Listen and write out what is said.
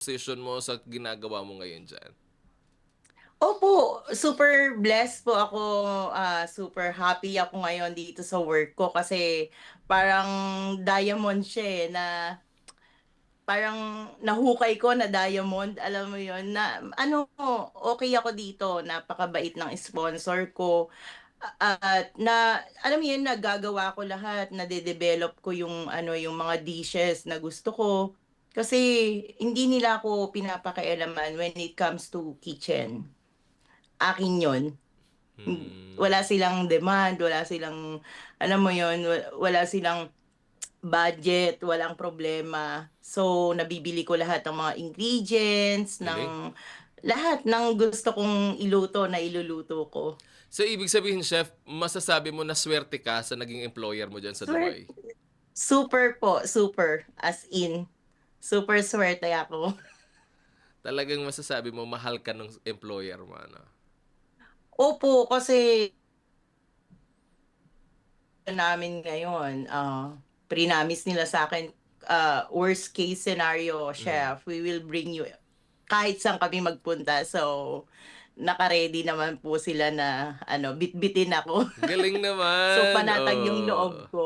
posisyon mo sa ginagawa mo ngayon diyan? Opo, super blessed po ako, super happy ako ngayon dito sa work ko kasi parang diamond siya, na parang nahukay ko na diamond, alam mo yon na ano, okay ako dito, napakabait ng sponsor ko, at na alam mo yun, nagagawa ko lahat, nade-develop ko yung ano, yung mga dishes na gusto ko. Kasi hindi nila ako pinapakialaman when it comes to kitchen. Akin yun. Wala Hmm, silang demand, wala silang, alam mo yon, wala silang budget, walang problema. So, nabibili ko lahat ng mga ingredients, galing. ng lahat ng gusto kong iluto na iluluto ko. So, ibig sabihin chef, masasabi mo na swerte ka sa naging employer mo diyan sa Swer Dubai? Super po, super, as in, super swerte ako. Talagang masasabi mo mahal ka ng employer mo ano? Opo, kasi namin ngayon, prinamis nila sa akin, worst case scenario, Hmm, chef, we will bring you kahit saan kami magpunta. So, naka-ready naman po sila na ano, bitbitin ako. galing So, naman, panatag yung loob oh. ko.